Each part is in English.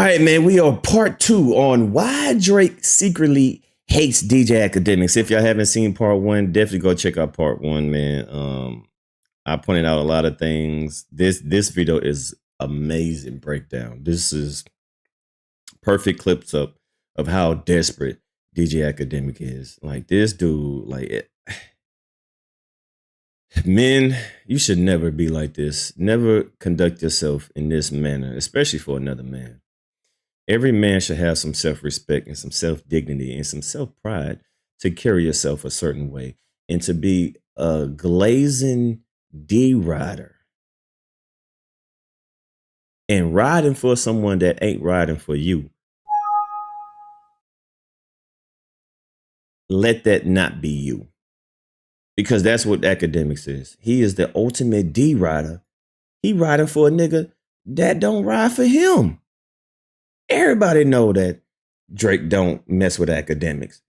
right, man, we are part 2 on why Drake secretly hates DJ Akademiks. If y'all haven't seen part 1, definitely go check out part 1, man. I pointed out a lot of things. This video is amazing breakdown. This is perfect clips of how desperate DJ Akademiks is. Like, this dude, like, men, you should never be like this. Never conduct yourself in this manner, especially for another man. Every man should have some self-respect and some self-dignity and some self-pride to carry yourself a certain way and to be a glazing D-rider and riding for someone that ain't riding for you. Let that not be you. Because that's what Akademiks is. He is the ultimate D-rider. He riding for a nigga that don't ride for him. Everybody know that Drake don't mess with Akademiks.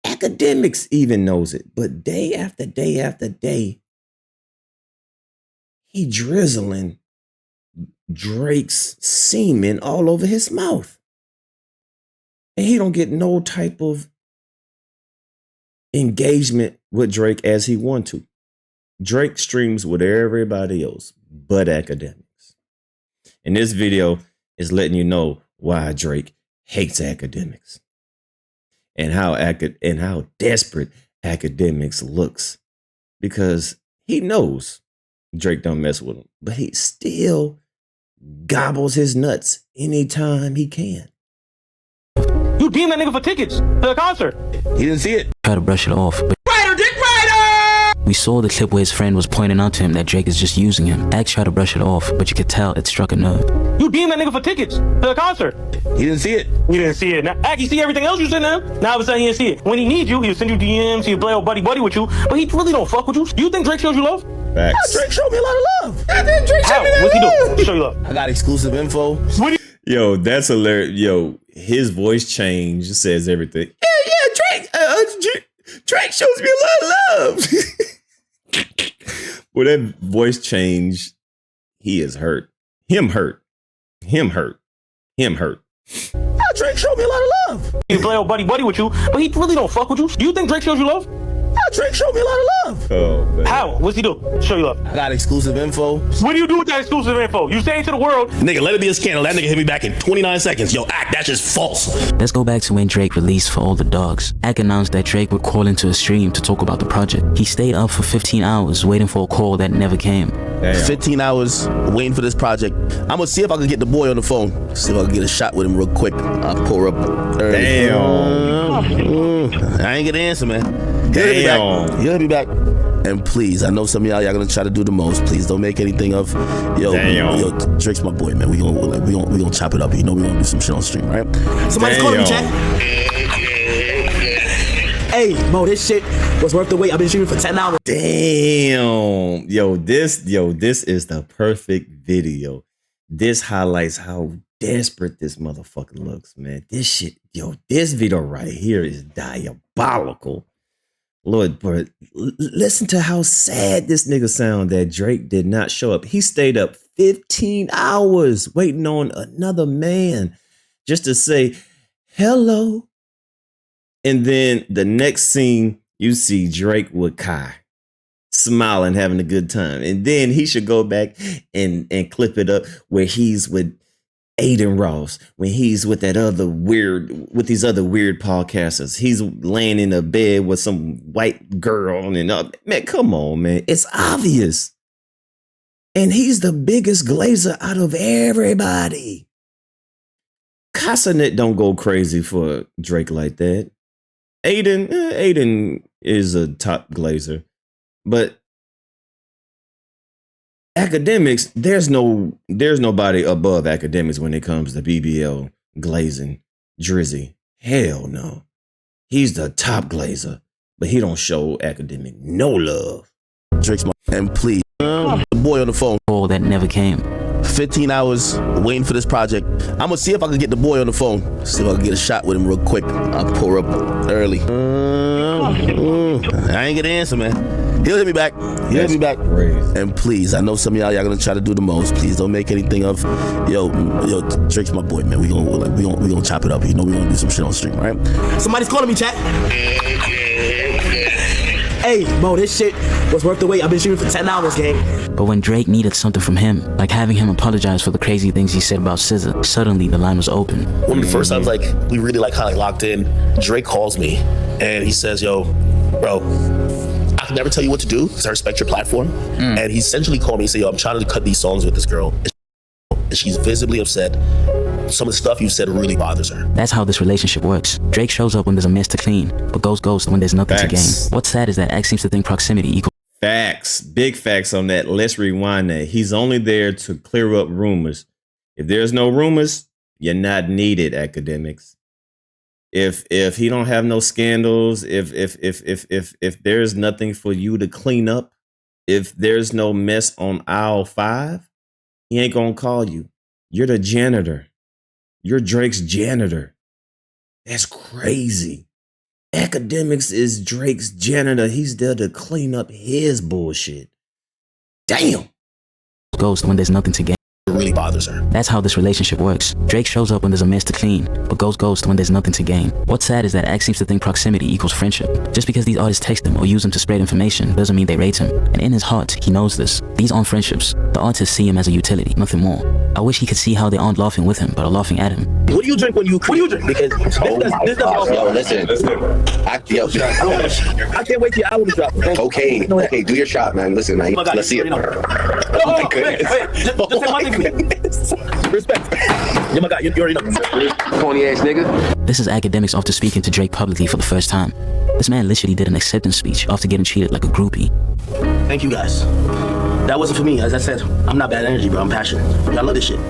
Akademiks even knows it. But day after day after day, he drizzling Drake's semen all over his mouth. And he don't get no type of engagement with Drake as he want to. Drake streams with everybody else but Akademiks. And this video is letting you know why Drake hates Akademiks and how desperate Akademiks looks, because he knows Drake don't mess with him, but he still gobbles his nuts anytime he can. You deemed that nigga for tickets to the concert. He didn't see it. Try to brush it off, but Rider, Dick Rider! we saw the clip where his friend was pointing out to him that Drake is just using him. Axe tried to brush it off, but you could tell it struck a nerve. You deemed that nigga for tickets to the concert. He didn't see it. You didn't see it. Now, Ack, you see everything else you send him? Now all of a sudden he didn't see it. When he needs you, he'll send you DMs, he'll play old buddy with you, but he really don't fuck with you. You think Drake shows you love? Facts. Drake showed me a lot of love. Drake showed me that What's love. He do? Show you love. I got exclusive info. Yo, that's hilarious. Yo, his voice change says everything. Yeah, Drake shows me a lot of love. Well, that voice change, he is hurt. Him hurt. Drake showed me a lot of love. He'll play old buddy with you, but he really don't fuck with you. You think Drake shows you love? Drake showed me a lot of love. Oh, man. How? What's he do? Show you love. I got exclusive info. What do you do with that exclusive info? You say it to the world. Nigga, let it be a scandal. That nigga hit me back in 29 seconds. Yo, Ack, that's just false. Let's go back to when Drake released For All the Dogs. Ack announced that Drake would call into a stream to talk about the project. He stayed up for 15 hours waiting for a call that never came. Damn. 15 hours waiting for this project. I'm gonna see if I can get the boy on the phone. See if I can get a shot with him real quick. I'll pull her up early. Damn. I ain't gonna answer, man. Damn. He'll be back. And please, I know some of y'all gonna try to do the most. Please don't make anything of yo, Drake's my boy, man. We gonna chop it up. You know we gonna do some shit on stream, right? Somebody's calling me, chat. Hey, Mo, this shit was worth the wait. I've been streaming for 10 hours. Damn. Yo, this is the perfect video. This highlights how desperate this motherfucker looks, man. This shit, this video right here is diabolical. Lord, but listen to how sad this nigga sound that Drake did not show up. He stayed up 15 hours waiting on another man just to say hello. And then the next scene, you see Drake with Kai smiling, having a good time. And then he should go back and clip it up where he's with Aiden Ross, when he's with these other weird podcasters. He's laying in a bed with some white girl and man, come on, man. It's obvious. And he's the biggest glazer out of everybody. Casanet don't go crazy for Drake like that. Aiden is a top glazer, but Akademiks, there's nobody above Akademiks when it comes to BBL glazing Drizzy. Hell no. He's the top glazer, but he don't show Akademiks no love. Drake's my and please, the boy on the phone. Call that never came. 15 hours waiting for this project. I'm gonna see if I can get the boy on the phone. See if I can get a shot with him real quick. I'll pull her up early. I ain't gonna answer, man. He'll hit me back. He'll hit me back. Crazy. And please, I know some of y'all gonna try to do the most. Please don't make anything of, yo, Drake's my boy, man. We gonna chop it up. You know we gonna do some shit on stream, right? Somebody's calling me, chat. Hey, bro, this shit was worth the wait. I've been shooting for 10 hours, gang. But when Drake needed something from him, like having him apologize for the crazy things he said about SZA, suddenly the line was open. One of the first times, like, we really, like, kind of locked in, Drake calls me, and he says, yo, bro, I can never tell you what to do, because I respect your platform. And he essentially called me and said, yo, I'm trying to cut these songs with this girl, and she's visibly upset. Some of the stuff you said really bothers her. That's how this relationship works. Drake shows up when there's a mess to clean, but goes ghost when there's nothing to gain. What's sad is that Ak seems to think proximity equals Facts. Big facts on that. Let's rewind that. He's only there to clear up rumors. If there's no rumors, you're not needed, Akademiks. If he don't have no scandals, if there's nothing for you to clean up, if there's no mess on aisle 5, he ain't gonna call you. You're the janitor. You're Drake's janitor. That's crazy. Akademiks is Drake's janitor. He's there to clean up his bullshit. Damn. ghost when there's nothing to gain. It really bothers her. That's how this relationship works. Drake shows up when there's a mess to clean, but goes ghost when there's nothing to gain. What's sad is that Ak seems to think proximity equals friendship. Just because these artists text him or use him to spread information doesn't mean they rate him. And in his heart, he knows this. These aren't friendships. The artists see him as a utility, nothing more. I wish he could see how they aren't laughing with him, but are laughing at him. What do you drink when you create? What do you drink? Because this doesn't. Yo, listen. I can't wait till your album drop. Okay, okay, do your shot, man. Listen, man. Oh God, Let's see it. Oh my goodness. Wait. Just say one thing to me. Respect. Oh my God, you already know. Corny ass nigga. This is Akademiks after speaking to Drake publicly for the first time. This man literally did an acceptance speech after getting treated like a groupie. Thank you guys. That wasn't for me. As I said, I'm not bad energy, bro. I'm passionate. I love this shit.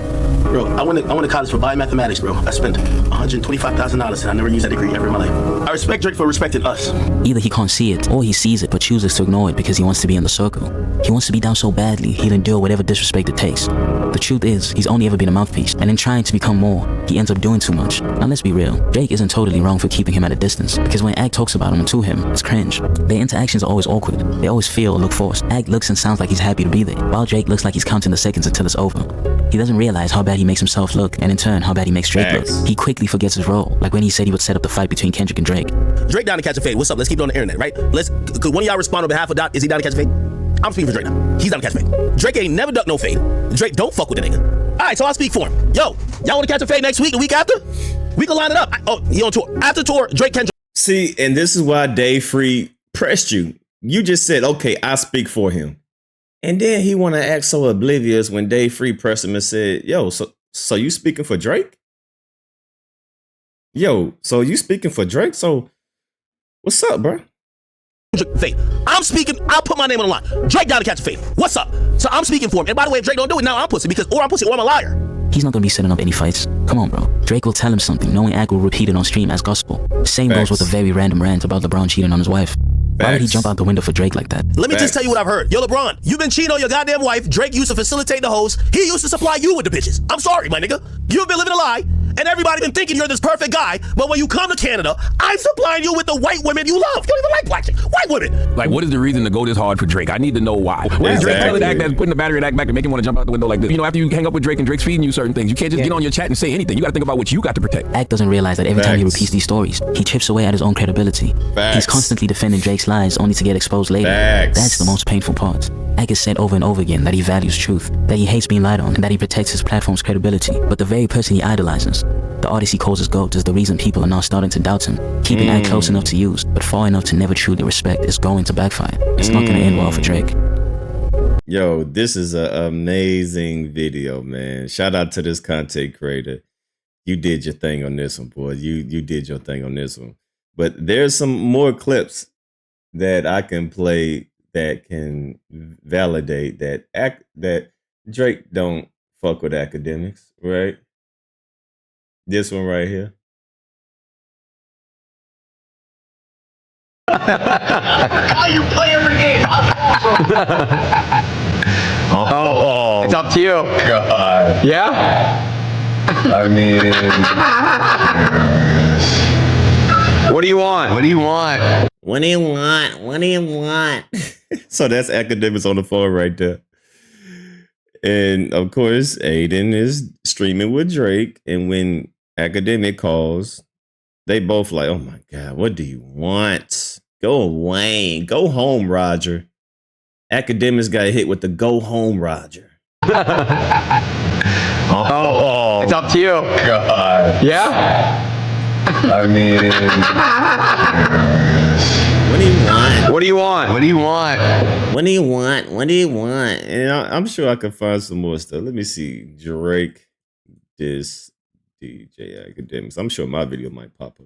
Bro, I went to college for biomathematics, bro. I spent $125,000 and I never used that degree ever in my life. I respect Drake for respecting us. Either he can't see it, or he sees it but chooses to ignore it because he wants to be in the circle. He wants to be down so badly, he'll endure whatever disrespect it takes. The truth is, he's only ever been a mouthpiece, and in trying to become more, he ends up doing too much. Now let's be real, Drake isn't totally wrong for keeping him at a distance, because when Ak talks about him and to him, it's cringe. Their interactions are always awkward. They always feel or look forced. Ak looks and sounds like he's happy to be there, while Drake looks like he's counting the seconds until it's over. He doesn't realize how bad he makes himself look, and in turn, how bad he makes Drake look. He quickly forgets his role, like when he said he would set up the fight between Kendrick and Drake. Drake down to catch a fade. What's up? Let's keep it on the internet, right? Could one of y'all respond on behalf of Doc? Is he down to catch a fade? I'm speaking for Drake now. He's down to catch a fade. Drake ain't never ducked no fade. Drake don't fuck with the nigga. All right, so I'll speak for him. Yo, y'all want to catch a fade next week, the week after? We can line it up. He on tour. After tour, Drake can. See, and this is why Dave Free pressed you. You just said, okay, I speak for him. And then he want to act so oblivious when Dave Free pressed him and said, yo, so you speaking for Drake? Yo, so you speaking for Drake? So what's up, bro? Fade. I'm speaking. I'll put my name on the line. Drake down to catch a fade. What's up? So I'm speaking for him. And by the way, if Drake don't do it, now I'm pussy or I'm pussy or I'm a liar. He's not gonna be setting up any fights. Come on, bro. Drake will tell him something, knowing Ak will repeat it on stream as gospel. Same goes with a very random rant about LeBron cheating on his wife. Why would he jump out the window for Drake like that? Let me just tell you what I've heard. Yo, LeBron, you've been cheating on your goddamn wife. Drake used to facilitate the hoes. He used to supply you with the bitches. I'm sorry, my nigga. You've been living a lie, and everybody been thinking you're this perfect guy. But when you come to Canada, I'm supplying you with the white women you love. You don't even like black chicks. White women. Like, what is the reason to go this hard for Drake? I need to know why. What is Drake telling Ak that's putting the battery in Ak back and make him want to jump out the window like this? You know, after you hang up with Drake and Drake's feeding you certain things, you can't just get on your chat and say anything. You got to think about what you got to protect. Ak doesn't realize that every time he repeats these stories, he chips away at his own credibility. He's constantly defending Drake's lies only to get exposed later. That's the most painful part. Ak has said over and over again that he values truth, that he hates being lied on, and that he protects his platform's credibility. But the very person he idolizes, the artist he calls his GOAT, is the reason people are now starting to doubt him. Keeping Ak close enough to use, but far enough to never truly respect, is going to backfire. It's not going to end well for Drake. Yo, this is an amazing video, man. Shout out to this content creator. You did your thing on this one, boy. You did your thing on this one. But there's some more clips that I can play that can validate that Drake don't fuck with Akademiks, right? This one right here. How you play every game? Oh, it's up to you. God. Yeah? I mean, What do you want? What do you want? What do you want? What do you want? So that's Akademiks on the phone right there. And of course, Aiden is streaming with Drake. And when Akademiks calls, they both like, oh my God, what do you want? Go away. Go home, Roger. Akademiks got hit with the go home, Roger. Oh, it's up to you. God. Yeah? I mean, What do you want? What do you want? What do you want? What do you want? What do you want? And I'm sure I can find some more stuff. Let me see. Drake, this DJ Akademiks. I'm sure my video might pop up.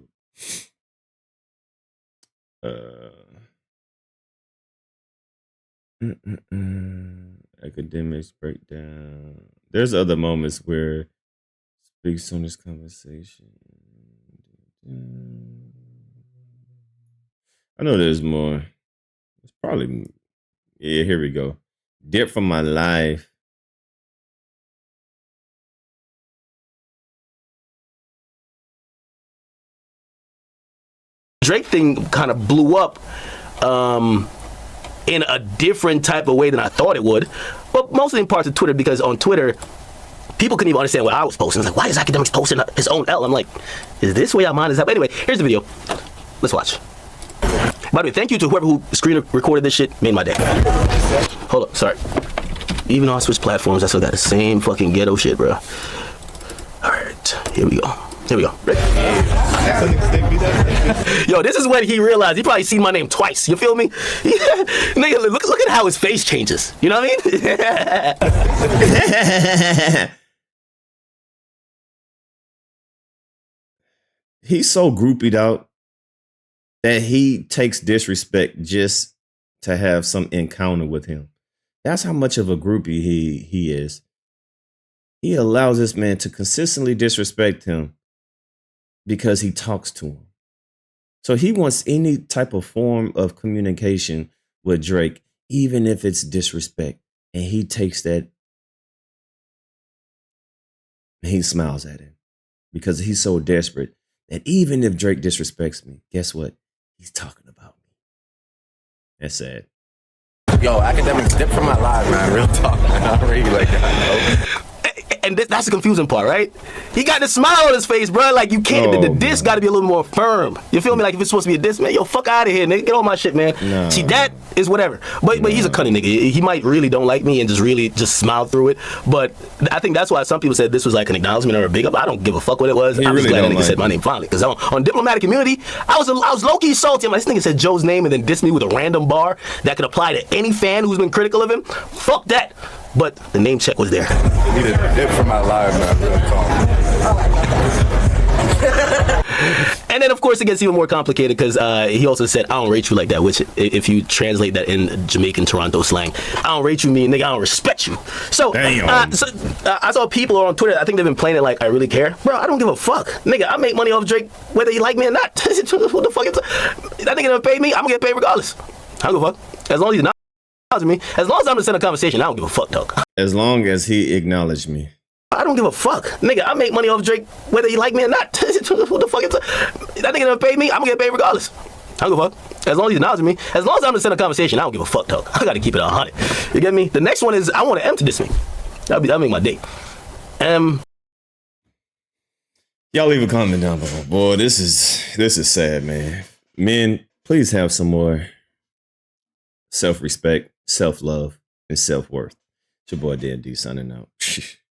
Akademiks breakdown. There's other moments where speaks on this conversation. I know there's more. It's probably, yeah, here we go. Dip from my life. Drake thing kind of blew up in a different type of way than I thought it would, but mostly in parts of Twitter, because on Twitter, people couldn't even understand what I was posting. I was like, why is Akademiks posting his own L? I'm like, is this way I'm on? Is that? Anyway, here's the video. Let's watch. By the way, thank you to whoever who screen recorded this shit. Made my day. Hold up, sorry. Even though I switched platforms, I still got the same fucking ghetto shit, bro. All right, here we go. Here we go. Yo, this is when he realized he probably seen my name twice. You feel me? Nigga, look at how his face changes. You know what I mean? He's so groupied out that he takes disrespect just to have some encounter with him. That's how much of a groupie he is. He allows this man to consistently disrespect him because he talks to him. So he wants any type of form of communication with Drake, even if it's disrespect. And he takes that and he smiles at him because he's so desperate that even if Drake disrespects me, guess what? He's talking about me. That's sad. Yo, Akademiks, dip from my life, man. Real talk, man. I really like that. And that's the confusing part, right? He got the smile on his face, bro. Like, you can't, the diss got to be a little more firm. You feel me? Like, if it's supposed to be a diss, man, yo, fuck out of here, nigga. Get on my shit, man. No. See, that is whatever. But he's a cunning nigga. He might really don't like me and just really just smile through it. But I think that's why some people said this was like an acknowledgement or a big up. I don't give a fuck what it was. I'm just glad that nigga said my name finally. Because on Diplomatic Community, I was low-key salty. I'm like, this nigga said Joe's name and then dissed me with a random bar that could apply to any fan who's been critical of him. Fuck that. But the name check was there. I need a dip from my life, man. Real talk. And then, of course, it gets even more complicated because he also said, I don't rate you like that, which if you translate that in Jamaican Toronto slang, I don't rate you mean, nigga, I don't respect you. So, I saw people on Twitter, I think they've been playing it like I really care. Bro, I don't give a fuck. Nigga, I make money off Drake whether you like me or not. Who the fuck is that nigga gonna pay me? I'm gonna get paid regardless. I don't give a fuck. As long as he's not me, as long as I'm just in a conversation, I don't give a fuck, dog. As long as he acknowledged me. I don't give a fuck. Nigga, I make money off Drake whether you like me or not. Who the fuck is that nigga gonna pay me? I'm gonna get paid regardless. I don't give a fuck. As long as he's acknowledging me, as long as I'm just in a conversation, I don't give a fuck, dog. I gotta keep it 100. You get me? The next one is I want M to diss me. That'll make my day. Y'all leave a comment down below. Boy, this is sad, man. Men, please have some more self-respect, self-love, and self-worth. It's your boy Dan D signing out.